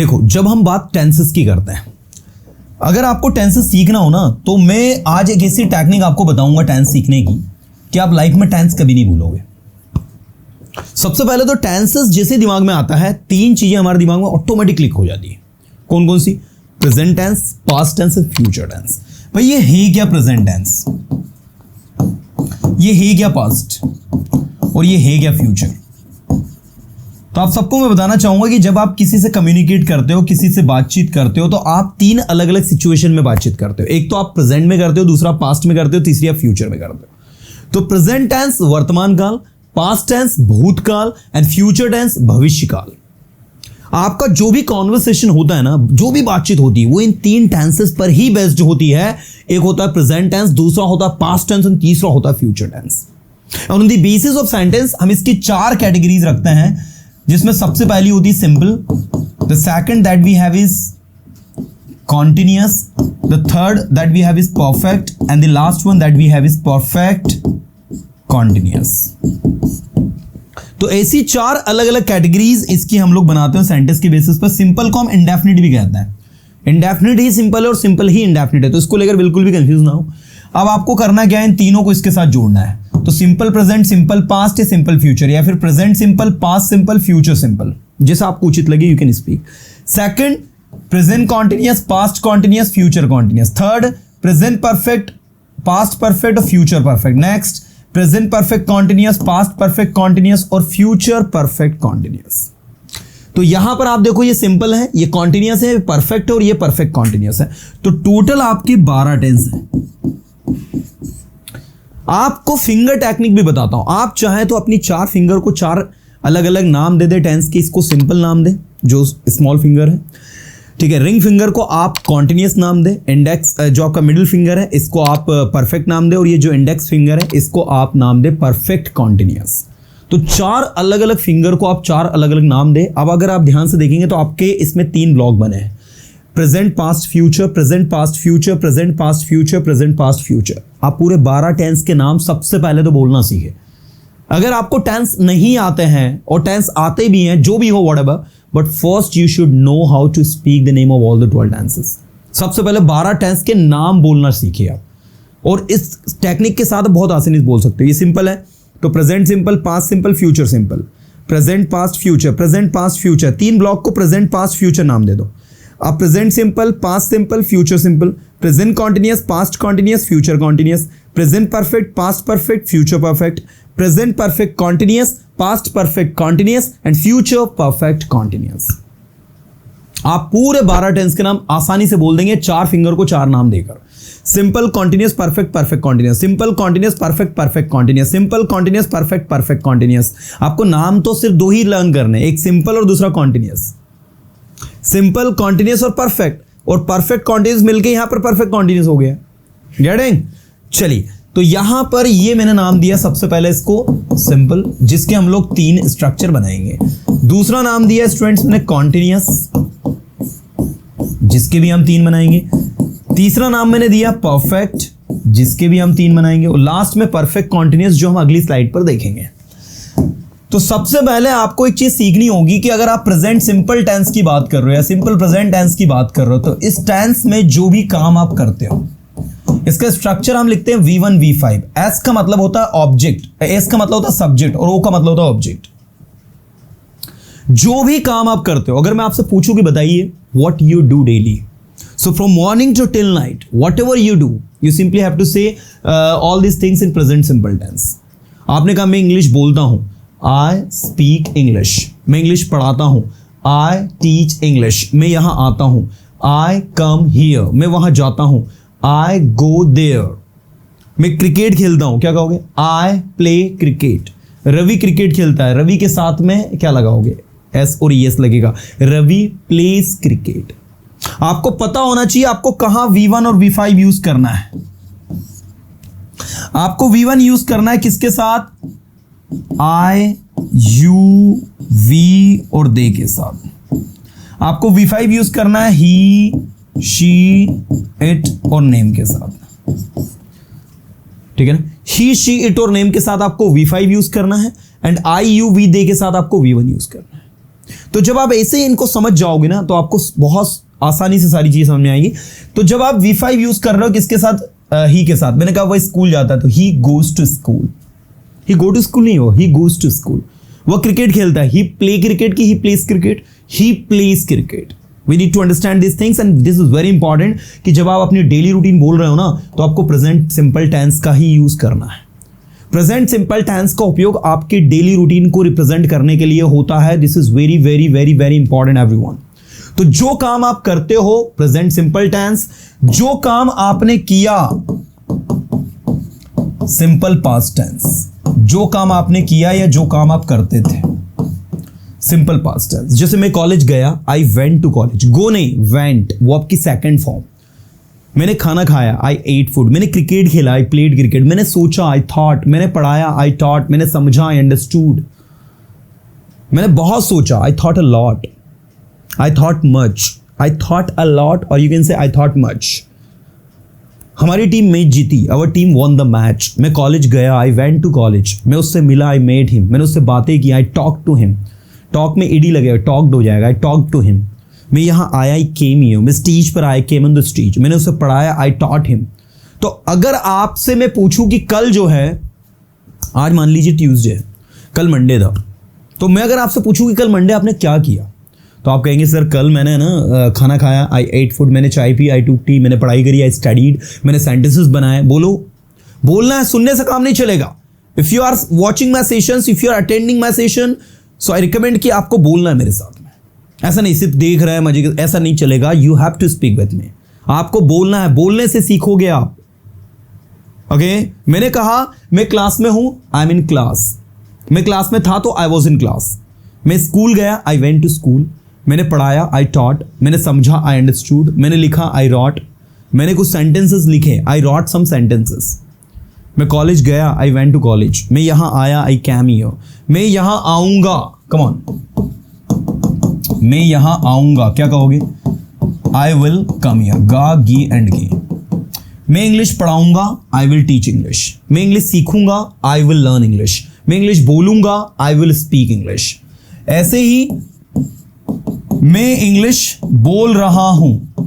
देखो, जब हम बात टेंसेस की करते हैं, अगर आपको टेंसेस सीखना हो ना, तो मैं आज एक ऐसी टेक्निक आपको बताऊंगा टेंस सीखने की कि आप लाइफ में टेंस कभी नहीं भूलोगे। सबसे पहले तो टेंसेस जैसे दिमाग में आता है, तीन चीजें हमारे दिमाग में ऑटोमेटिक क्लिक हो जाती है। कौन कौन सी? प्रेजेंट टेंस, पास्ट टेंस और फ्यूचर टेंस। भाई ये है क्या प्रेजेंट टेंस, ये है क्या पास्ट, और ये है क्या फ्यूचर। तो आप सबको मैं बताना चाहूंगा कि जब आप किसी से कम्युनिकेट करते हो, किसी से बातचीत करते हो, तो आप तीन अलग अलग सिचुएशन में बातचीत करते हो। एक तो आप प्रेजेंट में करते हो, दूसरा पास्ट में करते हो, तीसरी आप फ्यूचर में करते हो। तो प्रेजेंट टेंस वर्तमान काल, पास्ट टेंस भूतकाल एंड फ्यूचर टेंस भविष्य काल। आपका जो भी कॉन्वर्सेशन होता है ना, जो भी बातचीत होती है, वो इन तीन टेंसेस पर ही बेस्ड होती है। एक होता है प्रेजेंट टेंस, दूसरा होता है पास्ट टेंस और तीसरा होता है future tense. On the basis of sentence हम इसकी चार कैटेगरीज रखते हैं, जिसमें सबसे पहली होती है simple, the second that we have is continuous, the third that we have is perfect and the last one that we have is perfect continuous. तो ऐसी चार अलग अलग कैटेगरीज इसकी हम लोग बनाते हैं सेंटेंस के बेसिस पर। सिंपल को हम इंडेफिनिट भी कहते हैं। इंडेफिनिट ही सिंपल है और सिंपल ही इंडेफिनिट है, तो इसको लेकर बिल्कुल भी कंफ्यूज ना हो। अब आपको करना क्या है, इन तीनों को इसके साथ जोड़ना है। तो सिंपल प्रेजेंट, सिंपल पास्ट या सिंपल फ्यूचर, या फिर present simple, past simple, future simple, जैसा आपको उचित लगे you can speak. Second, present continuous, past continuous, future continuous. Third, present perfect, past perfect और future perfect. Next, present perfect continuous, past perfect continuous और future perfect continuous. तो यहां पर आप देखो, ये सिंपल है, ये कॉन्टिन्यूअस है, परफेक्ट है और ये परफेक्ट कॉन्टिन्यूअस है। तो टोटल आपके 12 टेंस है। आपको फिंगर टेक्निक भी बताता हूं। आप चाहे तो अपनी चार फिंगर को चार अलग अलग नाम दे दे टेंस के। इसको सिंपल नाम दे जो स्मॉल फिंगर है, ठीक है। रिंग फिंगर को आप कॉन्टिन्यूअस नाम दे। इंडेक्स जो आपका मिडिल फिंगर है, इसको आप परफेक्ट नाम दे, और ये जो इंडेक्स फिंगर है, इसको आप नाम दे परफेक्ट कॉन्टिन्यूअस। तो चार अलग अलग फिंगर को आप चार अलग अलग नाम दे। अब अगर आप ध्यान से देखेंगे तो आपके इसमें 3 ब्लॉक बने हैं, present past future, present past future, present past future, present past future. आप पूरे 12 टेंस के नाम सबसे पहले तो बोलना सीखे। अगर आपको टेंस नहीं आते हैं और टेंस आते भी हैं, जो भी हो whatever, but first you should know how to speak the name of all the 12 tenses. सबसे पहले 12 टेंस के नाम बोलना सीखिए आप, और इस टेक्निक के साथ बहुत आसानी से बोल सकते हो। ये सिंपल है तो present simple, past simple, future simple, present past future, present past future. 3 block को प्रेजेंट पास्ट फ्यूचर नाम दे दो। अब present simple, past simple, future simple, present continuous, past continuous, future continuous, present perfect, past perfect, future perfect, present perfect continuous, past perfect continuous and future perfect continuous. आप पूरे 12 tense के नाम आसानी से बोल देंगे, 4 फिंगर को 4 नाम देकर। Simple, continuous, perfect, perfect continuous, simple, continuous, perfect, perfect continuous, simple, continuous, perfect, perfect continuous. आपको नाम तो सिर्फ 2 ही लर्न करने, एक सिंपल और दूसरा कॉन्टिन्यूअस। सिंपल, कॉन्टिन्यूअस और परफेक्ट, और परफेक्ट कॉन्टिन्यूअस मिलके यहां पर परफेक्ट कॉन्टिन्यूअस हो गया। गेटिंग? चलिए, तो यहां पर ये मैंने नाम दिया सबसे पहले इसको सिंपल, जिसके हम लोग 3 स्ट्रक्चर बनाएंगे। दूसरा नाम दिया स्टूडेंट्स मैंने कॉन्टिन्यूअस, जिसके भी हम 3 बनाएंगे। तीसरा नाम मैंने दिया परफेक्ट, जिसके भी हम 3 बनाएंगे, और लास्ट में परफेक्ट कॉन्टिन्यूअस, जो हम अगली स्लाइड पर देखेंगे। तो सबसे पहले आपको एक चीज सीखनी होगी कि अगर आप प्रेजेंट सिंपल टेंस की बात कर रहे हो या सिंपल प्रेजेंट टेंस की बात कर रहे हो, तो इस टेंस में जो भी काम आप करते हो, इसका स्ट्रक्चर हम लिखते हैं V1 V5। S का मतलब होता है ऑब्जेक्ट, S का मतलब होता है सब्जेक्ट, और O का मतलब होता है ऑब्जेक्ट। जो भी काम आप करते हो, अगर मैं आपसे पूछूं कि बताइए what you do daily, so from morning to till night, whatever you do, you simply have to say all this things in present simple tense. आपने कहा मैं इंग्लिश बोलता हूं, I speak English। मैं इंग्लिश पढ़ाता हूं, I teach English। मैं यहां आता हूं, I come here। मैं वहां जाता हूं, I go there। मैं क्रिकेट खेलता हूं, क्या कहोगे? I play cricket। Ravi cricket खेलता है, रवि के साथ में क्या लगाओगे? S और ES लगेगा, रवि plays cricket। आपको पता होना चाहिए आपको कहां V1 और V5 यूज करना है। आपको V1 यूज करना है किसके साथ? I, you, we और they के साथ। आपको V5 यूज करना है he, she, it और name के साथ, ठीक है ना। he, she, it और name के साथ आपको V5 यूज करना है, and I, you, we, they के साथ आपको V1 यूज करना है। तो जब आप ऐसे ही इनको समझ जाओगे ना तो आपको बहुत आसानी से सारी चीज़ समझ में आएगी। तो जब आप V5 यूज कर रहे हो किसके साथ, ही के साथ, मैंने कहा वो स्कूल जाता है तो he goes to school, he go to school नहीं हो, ही गोज टू स्कूल। वो क्रिकेट खेलता है, ही प्ले क्रिकेट की he plays cricket, he plays cricket. We need to understand this things and this is very important कि जब आप अपनी डेली रूटीन बोल रहे हो ना तो आपको प्रेजेंट सिंपल टेंस का ही यूज करना है। प्रेजेंट सिंपल टेंस का उपयोग आपके डेली रूटीन को रिप्रेजेंट करने के लिए होता है। This is very very very very important everyone. तो जो काम आप करते हो प्रेजेंट सिंपल टेंस, जो काम आपने किया सिंपल पास्ट टेंस, जो काम आपने किया या जो काम आप करते थे सिंपल पास्ट टेंस। जैसे मैं कॉलेज गया, आई वेंट टू कॉलेज, गो नहीं वेंट, वो आपकी सेकंड फॉर्म। मैंने खाना खाया, आई एट फूड। मैंने क्रिकेट खेला, आई प्लेड क्रिकेट। मैंने सोचा, आई थॉट। मैंने पढ़ाया, आई टॉट। मैंने समझा, आई अंडरस्टूड। मैंने बहुत सोचा, I thought a lot, I thought much, I thought a lot, और you can say I thought much. हमारी टीम मैच जीती, our team won the match. मैं कॉलेज गया, आई वेंट टू कॉलेज। मैं उससे मिला, आई मेट हिम। मैंने उससे बातें की, I talk to him. Talk में ईडी लगेगा, टॉक्ड हो जाएगा, आई टॉक टू हिम। मैं यहाँ आया, आई केम हियर। मैं स्टेज पर आया, केम ऑन द स्टेज। मैंने उसे पढ़ाया, आई टॉट हिम। तो अगर आपसे मैं पूछूं कि कल जो है, आज मान लीजिए ट्यूसडे, कल मंडे था, तो मैं अगर आपसे पूछूं कि कल मंडे आपने क्या किया, तो आप कहेंगे सर कल मैंने ना खाना खाया, आई एट फूड। मैंने चाय पी, आई टूक टी। मैंने पढ़ाई करी, आई स्टडीड। मैंने सेंटेंसेस बनाए। बोलो, बोलना है, सुनने से काम नहीं चलेगा। If you are watching my sessions, if you are attending my session, so I recommend कि आपको बोलना है मेरे साथ में। ऐसा नहीं सिर्फ देख रहा है मजे, ऐसा नहीं चलेगा। You have to speak with me. आपको बोलना है, बोलने से सीखोगे आप। ओके मैंने कहा मैं क्लास में हूं, आई एम इन क्लास। मैं क्लास में था तो आई वॉज इन क्लास। मैं स्कूल गया, आई वेंट टू स्कूल। मैंने पढ़ाया, आई टॉट। मैंने समझा, आई अंडरस्टूड। मैंने लिखा, आई रॉट। मैंने कुछ सेंटेंसेस लिखे, आई रॉट सम सेंटेंसेस। मैं कॉलेज गया, आई वेंट टू कॉलेज। मैं यहां आया, आई कैम हियर। मैं यहां आऊंगा, कम ऑन, मैं यहां आऊंगा, क्या कहोगे, आई विल कम हियर, गा गी एंड गी। मैं इंग्लिश पढ़ाऊंगा, आई विल टीच इंग्लिश। मैं इंग्लिश सीखूंगा, आई विल लर्न इंग्लिश। मैं इंग्लिश बोलूंगा, आई विल स्पीक इंग्लिश। ऐसे ही मैं इंग्लिश बोल रहा हूं।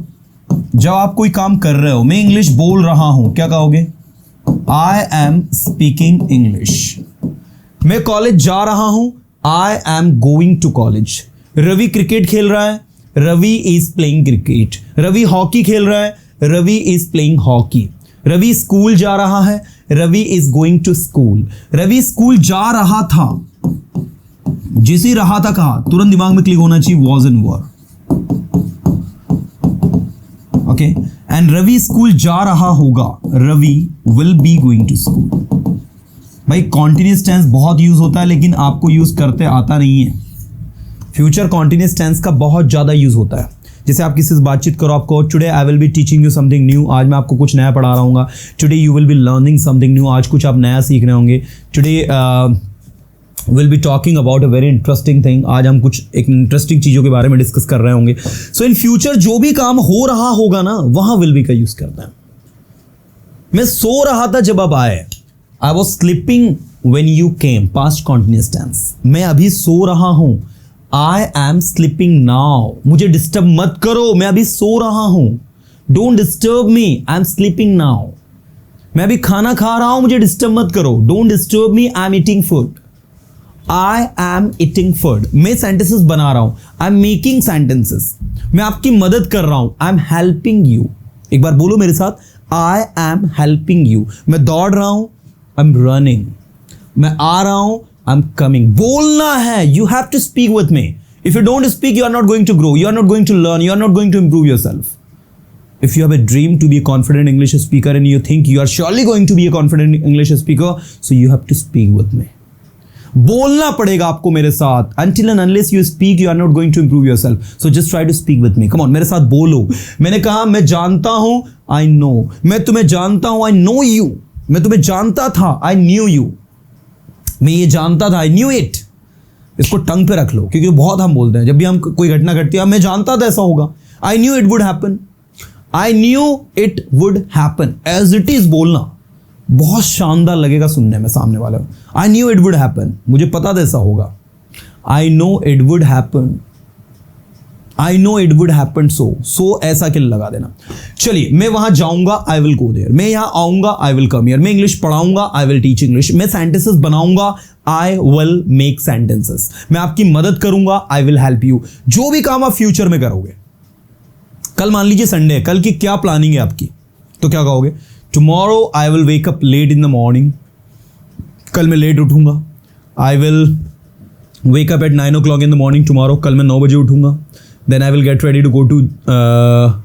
जब आप कोई काम कर रहे हो, मैं इंग्लिश बोल रहा हूं, क्या कहोगे, आई एम स्पीकिंग इंग्लिश। मैं कॉलेज जा रहा हूं, I am going to college. Ravi cricket खेल रहा है, Ravi is playing cricket. Ravi hockey खेल रहा है, Ravi is playing hockey. Ravi school जा रहा है, Ravi is going to school. Ravi school जा रहा था, जिसे रहा था कहा, तुरंत दिमाग में क्लिक होना चाहिए, was in were. Okay and Ravi school जा रहा होगा, Ravi will be going to school. भाई कॉन्टिन्यूस टेंस बहुत यूज होता है लेकिन आपको यूज करते आता नहीं है। फ्यूचर कॉन्टिन्यूस टेंस का बहुत ज़्यादा यूज होता है। जैसे आप किसी से बातचीत करो, आपको today I will be teaching you something new, आज मैं आपको कुछ नया पढ़ा रहा हूँ। Today you will be learning something new, आज कुछ आप नया सीख रहे होंगे। Today will be talking about a very interesting thing, आज हम कुछ एक इंटरेस्टिंग चीज़ों के बारे में डिस्कस कर रहे होंगे। सो इन फ्यूचर जो भी काम हो रहा होगा ना, वहाँ विल बी का यूज़ करना है। मैं सो रहा था जब आप आए, I was sleeping when you came, past continuous tense. मैं अभी सो रहा हूँ, आई एम स्लीपिंग नाउ। मुझे डिस्टर्ब मत करो, मैं अभी सो रहा हूं। Don't disturb me, I am sleeping now. मैं अभी खाना खा रहा हूं, मुझे डिस्टर्ब मत करो। Don't disturb me, I am eating food. I am eating food. मैं सेंटेंसेस बना रहा हूं, आई एम मेकिंग सेंटेंसेस। मैं आपकी मदद कर रहा हूं, आई एम हेल्पिंग यू। एक बार बोलो मेरे साथ, आई एम हेल्पिंग यू। मैं दौड़ रहा हूं, आई एम रनिंग। मैं आ रहा हूं, I'm coming. बोलना है, you have to speak with me. If you don't speak, you are not going to grow. You are not going to learn. You are not going to improve yourself. If you have a dream to be a confident English speaker and you think you are surely going to be a confident English speaker, so you have to speak with me. बोलना पड़ेगा आपको मेरे साथ. Until and unless you speak, you are not going to improve yourself. So just try to speak with me. Come on, मेरे साथ बोलो. मैंने कहा मैं जानता हूं, I know. मैं तुम्हें जानता हूं, I know you. मैं तुम्हें जानता था, I knew you. मैं ये जानता था, आई न्यू इट। इसको टंग पे रख लो, क्योंकि बहुत हम बोलते हैं जब भी हम कोई घटना घटती है, मैं जानता था ऐसा होगा। I knew it would happen, I knew it would happen. As it is बोलना बहुत शानदार लगेगा सुनने में सामने वाले। I knew it would happen, मुझे पता था ऐसा होगा। I know it would happen, I know it would happen so ऐसा किल लगा देना। चलिए, मैं वहां जाऊंगा, आई विल गो देयर। मैं यहां आऊंगा, आई विल कम हियर। मैं इंग्लिश पढ़ाऊंगा, आई विल टीच इंग्लिश। मैं सेंटेंसेस बनाऊंगा, आई विल मेक सेंटेंसेस। मैं आपकी मदद करूंगा, आई विल हेल्प यू। जो भी काम आप फ्यूचर में करोगे, कल मान लीजिए संडे है, कल की क्या प्लानिंग है आपकी, तो क्या कहोगे? Tomorrow I will wake up late in the morning. कल मैं लेट उठूंगा। I will wake up at 9 o'clock in the morning tomorrow. कल मैं 9 बजे उठूंगा। Then I will get ready to go to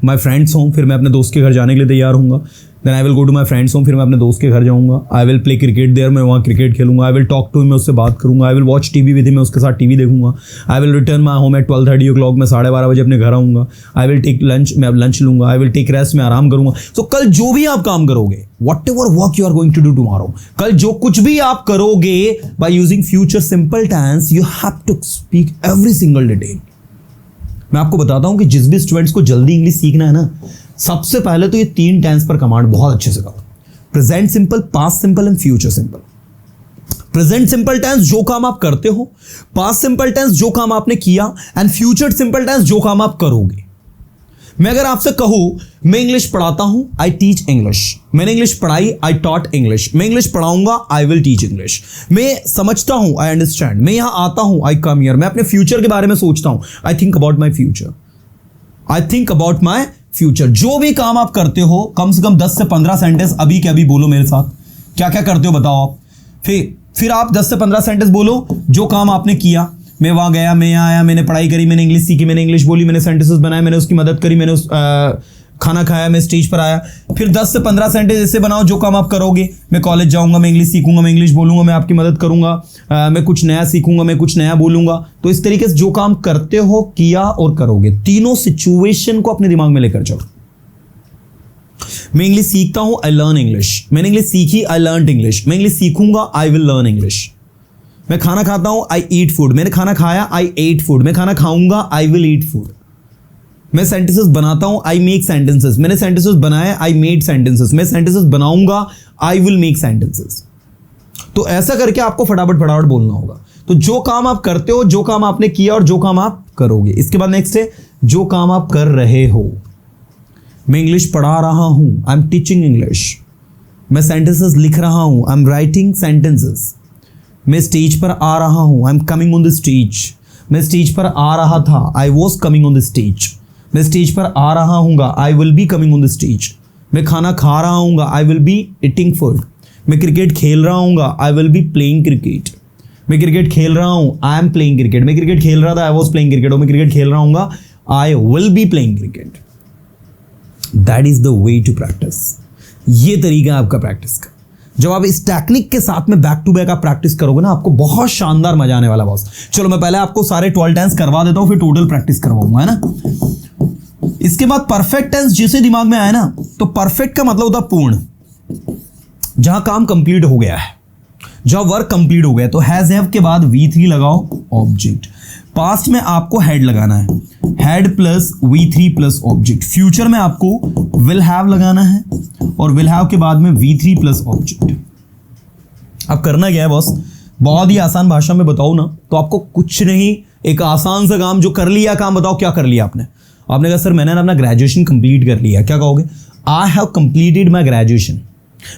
my friends home. फिर मैं अपने दोस्त के घर जाने के लिए तैयार हूँगा। Then I will go to my friends home. फिर मैं अपने दोस्त के घर जाऊँगा। I will play cricket there. मैं वहाँ क्रिकेट खेलूंगा। I will talk to him, मैं उससे बात करूँगा। I will watch TV with him, मैं उसके साथ टीवी देखूंगा। I will return my home at 12:30 o'clock। मैं 12:30 बजे अपने घर आऊँगा। आई विल टेक लंच, मैं अब लंच लूँगा। आई विल टेक रेस्ट, मैं आराम करूँगा। तो कल जो भी आप काम करोगे, whatever work you are going to do tomorrow, कल जो कुछ भी आप करोगे by using future simple tense, you have to speak every single detail. मैं आपको बताता हूं कि जिस भी स्टूडेंट्स को जल्दी इंग्लिश सीखना है ना, सबसे पहले तो ये 3 टेंस पर कमांड बहुत अच्छे से करो। Present simple, past simple and future simple. Present simple tense जो काम आप करते हो, पास्ट सिंपल टेंस जो काम आपने किया, एंड फ्यूचर सिंपल टेंस जो काम आप करोगे। मैं अगर आपसे कहूं मैं इंग्लिश पढ़ाता हूं, आई टीच इंग्लिश। मैंने इंग्लिश पढ़ाई, आई टॉट इंग्लिश। मैं इंग्लिश पढ़ाऊंगा, आई विल टीच इंग्लिश। मैं समझता हूं, आई अंडरस्टैंड। मैं यहां आता हूं, आई कम हियर। मैं अपने फ्यूचर के बारे में सोचता हूं, I think about my future. I think about my future. जो भी काम आप करते हो, कम से कम 10 से 15 सेंटेंस अभी के अभी बोलो मेरे साथ। क्या क्या करते हो बताओ आप। फिर आप 10 से 15 सेंटेंस बोलो जो काम आपने किया। मैं वहां गया, मैं यहाँ आया, मैंने पढ़ाई करी, मैंने इंग्लिश सीखी, मैंने इंग्लिश बोली, मैंने सेंटेंसेस बनाए, मैंने उसकी मदद करी, मैंने खाना खाया, मैं स्टेज पर आया। फिर 10 से 15 सेंटेंस ऐसे बनाओ जो काम आप करोगे। मैं कॉलेज जाऊंगा, मैं इंग्लिश सीखूंगा, मैं इंग्लिश बोलूंगा, मैं आपकी मदद करूंगा, मैं कुछ नया सीखूंगा, मैं कुछ नया बोलूंगा। तो इस तरीके से जो काम करते हो, किया और करोगे, तीनों सिचुएशन को अपने दिमाग में लेकर चलो। मैं इंग्लिश सीखता हूं, आई लर्न इंग्लिश। मैंने इंग्लिश सीखी, आई लर्न इंग्लिश। मैं इंग्लिश सीखूंगा, आई विल लर्न इंग्लिश। मैं खाना खाता हूं, आई ईट फूड। मैंने खाना खाया, आई एट फूड। मैं खाना खाऊंगा, आई विल ईट फूड। मैं सेंटेंसेस बनाता हूं, आई मेक सेंटेंसेस। मैंने सेंटेंसेस बनाए, आई मेड सेंटेंसेस। मैं सेंटेंसेस बनाऊंगा, आई विल मेक सेंटेंसेस। तो ऐसा करके आपको फटाफट फटाफट बोलना होगा। तो जो काम आप करते हो, जो काम आपने किया और जो काम आप करोगे। इसके बाद नेक्स्ट है जो काम आप कर रहे हो। मैं इंग्लिश पढ़ा रहा हूं, आई एम टीचिंग इंग्लिश। मैं सेंटेंसेस लिख रहा हूं, आई एम राइटिंग सेंटेंसेस। मैं स्टेज पर आ रहा हूं, I am coming on the stage. मैं स्टेज पर आ रहा था, I was coming on the stage. मैं स्टेज पर आ रहा हूँगा, I will be coming on the stage. मैं खाना खा रहा हूँगा, I will be eating food. मैं क्रिकेट खेल रहा हूँगा, I will be playing cricket. मैं क्रिकेट खेल रहा हूँ, आई एम प्लेइंग क्रिकेट। मैं क्रिकेट खेल रहा था, आई वॉज प्लेइंग क्रिकेट। और मैं क्रिकेट खेल रहा हूँगा, I will be playing cricket. That is the way to practise. ये तरीका है आपका प्रैक्टिस का। जब आप इस टेक्निक के साथ में बैक टू बैक आप प्रैक्टिस करोगे ना, आपको बहुत शानदार मजा आने वाला बॉस। चलो मैं पहले आपको सारे 12 टेंस करवा देता हूं, फिर टोटल प्रैक्टिस करवाऊंगा, है ना। इसके बाद परफेक्ट टेंस जैसे दिमाग में आया ना, तो परफेक्ट का मतलब होता पूर्ण, जहां काम कंप्लीट हो गया है, जहां वर्क कंप्लीट हो गया। तो हैज हैव के बाद V3 लगाओ, ऑब्जेक्ट। पास्ट में आपको हैड लगाना है, had plus V3 plus object. Future में आपको विल हैव लगाना है, और विल हैव के बाद में V3 प्लस ऑब्जेक्ट। अब करना क्या है बॉस, बहुत ही आसान भाषा में बताओ ना, तो आपको कुछ नहीं, एक आसान सा काम जो कर लिया काम बताओ क्या कर लिया आपने। आपने कहा सर मैंने ना अपना ग्रेजुएशन कंप्लीट कर लिया। क्या कहोगे? I have completed my graduation.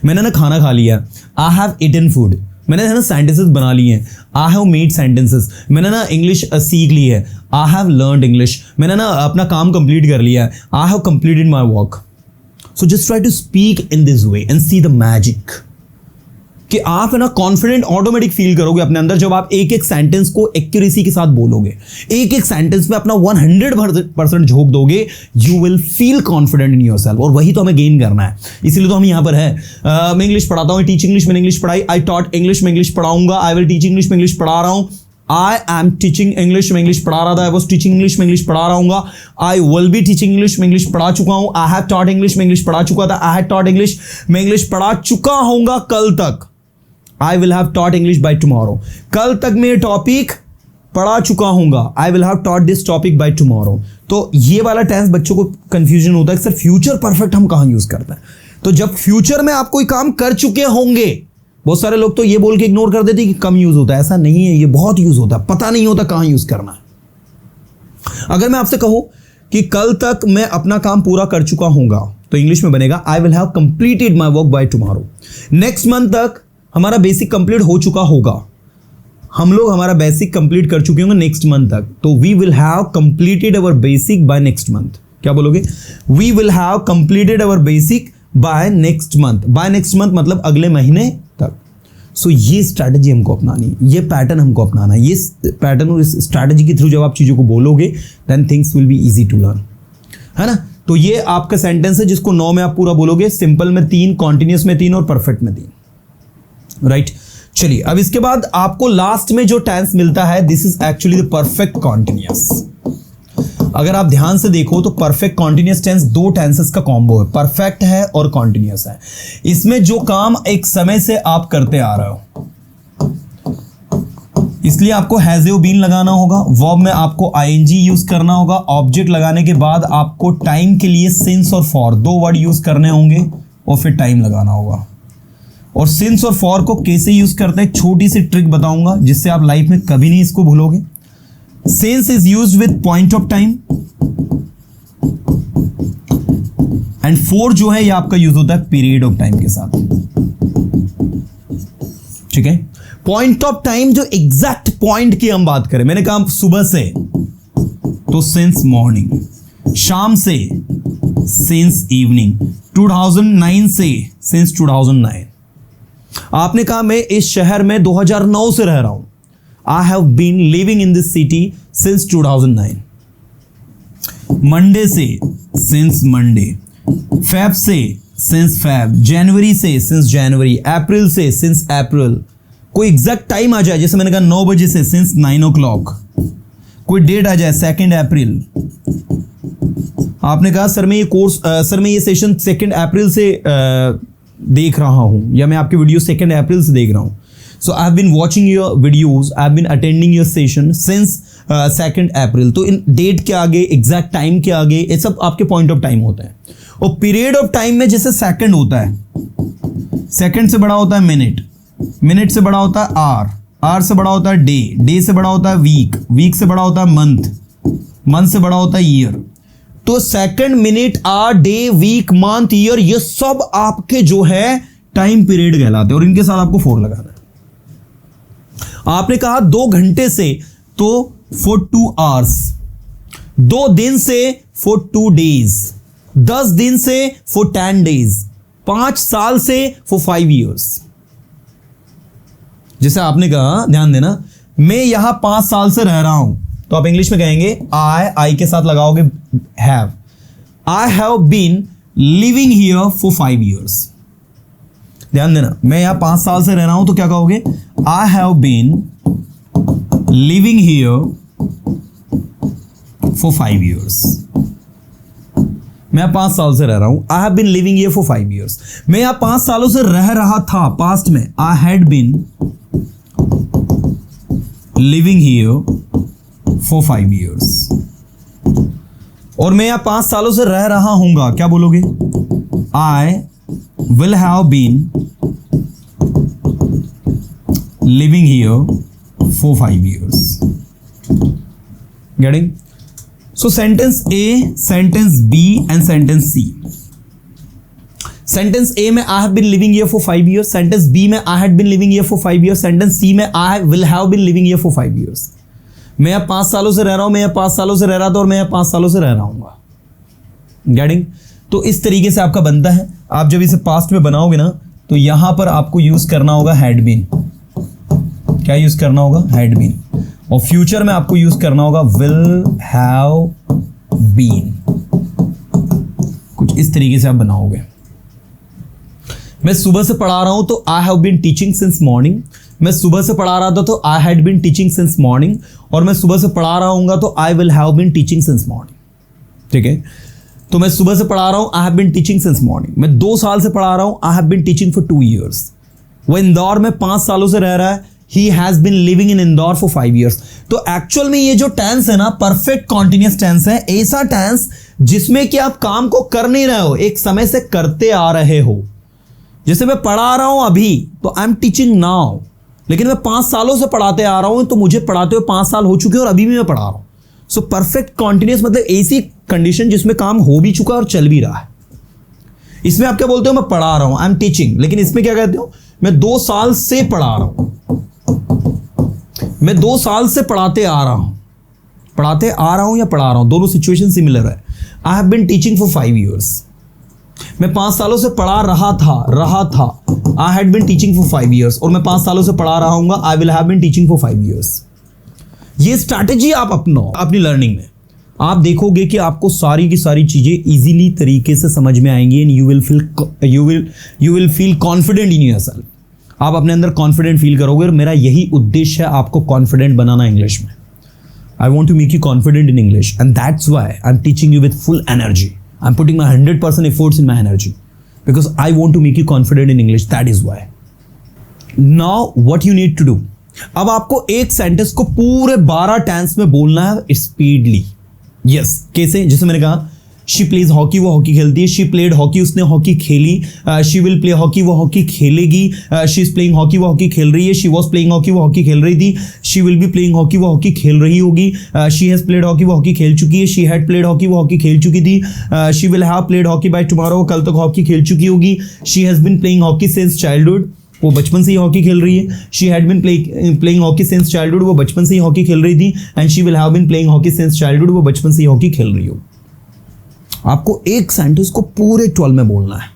मैंने ना खाना खा लिया, आई हैव ईटन फूड। मैंने है ना सेंटेंसेस बना लिए हैं, आई हैव मेड सेंटेंसेस। मैंने ना इंग्लिश सीख ली है, आई हैव लर्नड इंग्लिश। मैंने ना अपना काम कंप्लीट कर लिया है, I have completed my work. So just try to speak in this way and see the magic, कि आप है ना कॉन्फिडेंट ऑटोमेटिक फील करोगे अपने अंदर जब आप एक एक सेंटेंस को एक्यूरेसी के साथ बोलोगे, एक एक सेंटेंस में अपना 100% झोंक दोगे। You will feel confident in yourself, और वही तो हमें गेन करना है, इसीलिए तो हम यहाँ पर है। मैं इंग्लिश पढ़ाता हूँ, टीच इंग्लिश। मैंने इंग्लिश पढ़ाई, आई टॉट इंग्लिश। मैं इंग्लिश पढ़ाऊंगा, आई विल टीच इंग्लिश। मैं इंग्लिश पढ़ा रहा हूँ, आई एम टीचिंग इंग्लिश। मैं इंग्लिश पढ़ा रहा था, आई वॉज टीचिंग इंग्लिश। मैं इंग्लिश पढ़ा रहा हूँ, आई विल बी टीचिंग इंग्लिश। मैं इंग्लिश पढ़ा चुका हूँ, आई हैव टॉट इंग्लिश। मैं इंग्लिश पढ़ा चुका था, आई हैव टॉट इंग्लिश। मैं इंग्लिश पढ़ा चुका हूँगा कल तक, आई will have taught English by tomorrow. कल तक मैं टॉपिक पढ़ा चुका हूँगा, I will have taught this topic by tomorrow. तो ये वाला टेंस बच्चों को कंफ्यूजन होता है कि सर फ्यूचर परफेक्ट हम कहाँ यूज करते हैं। तो जब फ्यूचर में आप कोई काम कर चुके होंगे बहुत सारे लोग तो ये बोल के इग्नोर कर देते कि कम यूज होता है, ऐसा नहीं है, ये बहुत यूज होता है, पता नहीं होता कहां यूज करना है। अगर मैं आपसे कहूं कि कल तक मैं अपना काम पूरा कर चुका हूंगा तो इंग्लिश में बनेगा आई will have completed my work by tomorrow. Next month तक हमारा बेसिक कंप्लीट हो चुका होगा, हम लोग हमारा बेसिक कंप्लीट कर चुके होंगे नेक्स्ट मंथ तक, तो we will have completed our basic by next month. क्या बोलोगे? We will have completed our basic by next month. By next month मतलब अगले महीने तक। सो ये स्ट्रैटेजी हमको अपनानी है, ये पैटर्न हमको अपनाना है। ये पैटर्न और इस स्ट्रैटेजी के थ्रू जब आप चीज़ों को बोलोगे then things will be easy to learn, है ना। तो ये आपका सेंटेंस है जिसको 9 में आप पूरा बोलोगे, सिंपल में 3, कॉन्टिन्यूस में 3 और परफेक्ट में 3, राइट। चलिए अब इसके बाद आपको लास्ट में जो टेंस मिलता है this is actually the perfect continuous. अगर आप ध्यान से देखो तो परफेक्ट कॉन्टिन्यूस टेंस 2 टेंसेस का कॉम्बो है, परफेक्ट है और कॉन्टिन्यूस है। इसमें जो काम एक समय से आप करते आ रहे हो इसलिए आपको हैज हैव बीन लगाना होगा, वर्ब में आपको आईएनजी यूज करना होगा, ऑब्जेक्ट लगाने के बाद आपको टाइम के लिए सिंस और फॉर 2 वर्ड यूज करने होंगे और फिर टाइम लगाना होगा। और सिंस और फॉर को कैसे यूज करते हैं छोटी सी ट्रिक बताऊंगा जिससे आप लाइफ में कभी नहीं इसको भूलोगे। Since is used with point of time and for जो है ये आपका यूज होता है पीरियड ऑफ टाइम के साथ, ठीक है। पॉइंट ऑफ टाइम जो एग्जैक्ट पॉइंट की हम बात करें, मैंने कहा सुबह से तो सिंस मॉर्निंग, शाम से सिंस इवनिंग, 2009 से सिंस 2009। आपने कहा मैं इस शहर में 2009 से रह रहा हूं, I have been living in this city since 2009। Monday से सिंस मंडे, फेब से सिंस फेब, जनवरी से सिंस जनवरी, अप्रैल से सिंस अप्रैल। कोई एग्जैक्ट टाइम आ जाए, जैसे मैंने कहा 9 बजे से सिंस 9 o'clock, कोई डेट आ जाए 2 अप्रैल। आपने कहा सर मैं ये कोर्स सर मैं ये सेशन 2 अप्रैल से देख रहा हूं या मैं आपके वीडियो 2 अप्रैल से देख रहा हूं। So I have been watching your videos, I have been attending your session since 2 April. तो इन डेट के आगे, एग्जैक्ट टाइम के आगे, ये सब आपके पॉइंट ऑफ टाइम होते हैं। और पीरियड ऑफ टाइम में जैसे सेकंड होता है, सेकंड से बड़ा होता है मिनट, मिनट से बड़ा होता है आर, आर से बड़ा होता है डे, डे से बड़ा होता है वीक, वीक से बड़ा होता है मंथ, मंथ से बड़ा होता है ईयर। तो second, minute, hour, day, week, month, year, ये सब आपके जो है टाइम पीरियड कहलाते हैं और इनके साथ आपको 4 लगाना है। आपने कहा 2 घंटे से तो for 2 hours, 2 दिन से for 2 days, 10 दिन से for 10 days, 5 साल से for 5 years। जैसे आपने कहा, ध्यान देना, मैं यहां 5 साल से रह रहा हूं तो आप इंग्लिश में कहेंगे आई के साथ लगाओगे have. I have been living here for 5 years। ध्यान देना, मैं यहां 5 साल से रह रहा हूं तो क्या कहोगे? I have been living here for 5 years। मैं 5 साल से रह रहा हूं, I have been living here for 5 years। मैं यहां 5 सालों से रह रहा था, पास्ट में, I had been living here for 5 years। और मैं यहां 5 सालों से रह रहा हूंगा, क्या बोलोगे? I will have been living here for 5 years। Getting? So sentence A, sentence B and sentence C। Sentence A में I have been living here for 5 years, sentence B में I had been living here for 5 years, sentence C में I will have been living here for 5 years। मैं यहां 5 सालों से रह रहा हूं, मैं यहां 5 सालों से रह रहा था और मैं यहां 5 सालों से रह रहा हूंगा। गेटिंग? तो इस तरीके से आपका बनता है। आप जब इसे पास्ट में बनाओगे ना तो यहां पर आपको यूज करना होगा हैड बीन। क्या यूज करना होगा? Had been. और फ्यूचर में आपको यूज करना होगा विल हैव बीन। कुछ इस तरीके से आप बनाओगे। मैं सुबह से पढ़ा रहा हूं तो I have been teaching since morning. मैं सुबह से पढ़ा रहा था तो I had been teaching since morning. और मैं सुबह से पढ़ा रहा हूंगा तो I will have been teaching since morning. ठीक है, तो मैं सुबह से पढ़ा रहा हूं, I have been teaching since morning. मैं 2 साल से पढ़ा रहा हूं, I have been teaching for 2 years। वो इंदौर में 5 सालों से रह रहा है, he has been living in Indore for 5 years। तो एक्चुअल में ये जो टेंस है ना, परफेक्ट कॉन्टिन्यूस टेंस है, ऐसा टेंस जिसमें कि आप काम को कर नहीं रहे हो, एक समय से करते आ रहे हो। जैसे मैं पढ़ा रहा हूं अभी, तो आई एम टीचिंग नाउ, लेकिन मैं 5 सालों से पढ़ाते आ रहा हूं, तो मुझे पढ़ाते हुए 5 साल हो चुके हैं और अभी भी मैं पढ़ा रहा हूं। सो परफेक्ट कॉन्टिन्यूस मतलब ऐसी कंडीशन जिसमें काम हो भी चुका और चल भी रहा है। इसमें आप क्या बोलते हो, मैं पढ़ा रहा हूं, आई एम टीचिंग, लेकिन इसमें क्या कहते हो, मैं 2 साल से पढ़ा रहा हूं, मैं 2 साल से पढ़ाते आ रहा हूं, पढ़ाते आ रहा हूं या पढ़ा रहा हूं, दोनों सिचुएशन सिमिलर है। I have been teaching for 5 years, मैं 5 सालों से पढ़ा रहा था, I had been teaching for 5 years, और मैं 5 सालों से पढ़ा रहा हूंगा, I will have been teaching for 5 years। ये स्ट्रैटेजी आप अपनाओ अपनी लर्निंग में, आप देखोगे कि आपको सारी की सारी चीजें इजीली तरीके से समझ में आएंगी and you will feel confident in yourself. आप अपने अंदर कॉन्फिडेंट फील करोगे, और मेरा यही उद्देश्य है, आपको कॉन्फिडेंट बनाना इंग्लिश में। I want to make you confident in English, and that's why I'm teaching you with full energy. I'm putting my 100% efforts in my energy because I want to make you confident in English. That is why. Now, what you need to do? अब आपको एक sentence को पूरे 12 tense में बोलना है speedly. Yes, कैसे? जैसे मैंने कहा, शी प्लेज हॉकी, वो हॉकी खेलती है। शी प्लेड हॉकी, उसने हॉकी खेली। शी विल प्ले हॉकी, वो हॉकी खेलेगी। शी इज प्लेइंग हॉकी, वो हॉकी खेल रही है। शी वॉज प्लेइंग हॉकी, वो हॉकी खेल रही थी। She will be playing hockey, वो हॉकी खेल रही होगी। शी हैज प्लेड हॉकी, वो हॉकी खेल चुकी है। शी हैड प्लेड हॉकी, वो हॉकी खेल चुकी थी। She will have played hockey by tomorrow, वो कल तक हॉकी खेल चुकी होगी। She has been playing hockey since childhood, वो बचपन से ही हॉकी खेल रही है। She had been playing hockey since childhood, वो बचपन से ही हॉकी खेल रही थी। And she will have been playing hockey since childhood, वो बचपन से ही हॉकी खेल रही हो। आपको एक सेंटेंस को पूरे 12 में बोलना है,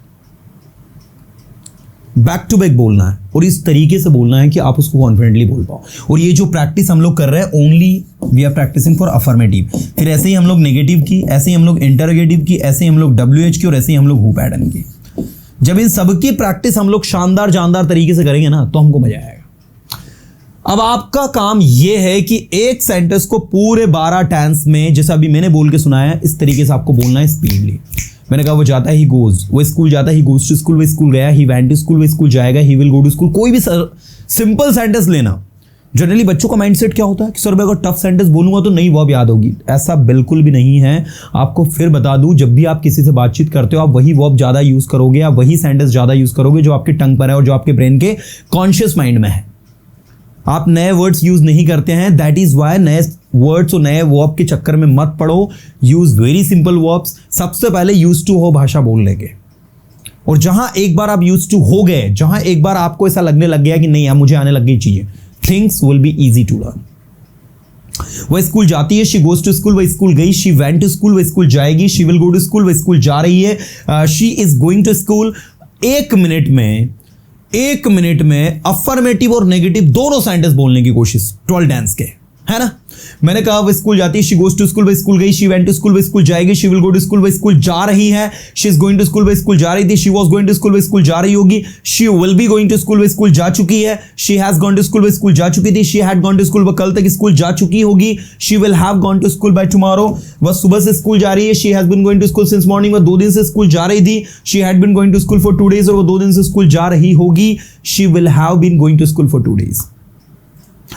बैक टू बैक बोलना है, और इस तरीके से बोलना है कि आप उसको कॉन्फिडेंटली बोल पाओ। और ये जो प्रैक्टिस हम लोग कर रहे हैं, only we are practising for affirmative. फिर ऐसे ही हम लोग नेगेटिव की, ऐसे ही हम लोग इंटरोगेटिव की, ऐसे ही हम लोग WH की, और ऐसे ही हम लोग हु पैटर्न की। जब इन सबकी प्रैक्टिस हम लोग शानदार जानदार तरीके से करेंगे ना, तो हमको मजा आएगा। अब आपका काम यह है कि एक सेंटेंस को पूरे 12 टेंस में, जैसे अभी मैंने बोल के सुनाया, इस तरीके से आपको बोलना है स्पीडली। मैंने कहा वो जाता है, ही गोज, वो स्कूल जाता है, ही गोज टू स्कूल, वो स्कूल गया, ही वेंट टू स्कूल, वो स्कूल जाएगा, he will go to school. कोई भी सिंपल सेंटेंस लेना। जनरली बच्चों का माइंडसेट क्या होता है कि सर मैं अगर टफ सेंटेंस बोलूंगा तो नई वर्ब याद होगी। ऐसा बिल्कुल भी नहीं है। आपको फिर बता दूं, जब भी आप किसी से बातचीत करते हो, आप वही वर्ब ज्यादा यूज करोगे, आप वही सेंटेंस ज्यादा यूज करोगे जो आपके टंग पर है और जो आपके ब्रेन के कॉन्शियस माइंड में है। आप नए वर्ड्स यूज नहीं करते हैं। दैट इज वाई नए वर्ड्स और नए वर्ब के चक्कर में मत पड़ो। Use very simple verbs. सबसे पहले यूज टू हो भाषा बोलने के, और जहां एक बार आप यूज टू हो गए, जहां एक बार आपको ऐसा लगने लग गया कि नहीं यार मुझे आने लग गई चीजें, things will be easy to learn. वह स्कूल जाती है, शी गोज टू स्कूल, वह स्कूल गई। शी वेंट टू स्कूल, वह स्कूल जाएगी। She will go to school, वह स्कूल जा रही है। She is going to school. एक मिनट में अफर्मेटिव और नेगेटिव दोनों सेंटेंस बोलने की कोशिश 12 टेंस के, है ना। मैंने कहा वो स्कूल जाती है, शी गोज टू स्कूल, वह स्कूल गई। शी वेंट टू स्कूल, वह स्कूल जाएगी। She will go to school, वह स्कूल जा रही है। She is going to school, वह स्कूल जा रही थी। She was going to school, वह स्कूल जा रही होगी। She will be going to school, वह स्कूल जा चुकी है। She has gone to school, वह स्कूल जा चुकी थी। She had gone to school, वह कल तक स्कूल जा चुकी होगी। She will have gone to school by tomorrow, वह सुबह से स्कूल जा रही है। She has been going to school since morning, वह 2 दिन से स्कूल जा रही थी। She had been going to school for 2 days, और वह 2 दिन से स्कूल जा रही होगी। She will have been going to school for 2 days।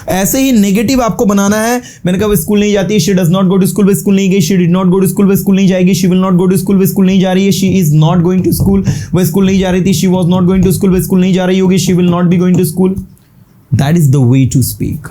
ऐसे ही नेगेटिव आपको बनाना है। मैंने कहा वो स्कूल नहीं जाती है, she does not go to school, वो स्कूल नहीं गई। She did not go to school, वो स्कूल नहीं जाएगी। She will not go to school, वो स्कूल नहीं जा रही है। She is not going to school, वो स्कूल नहीं जा रही थी। She was not going to school, वो स्कूल नहीं जा रही होगी। She will not be going to school. That is the way to speak.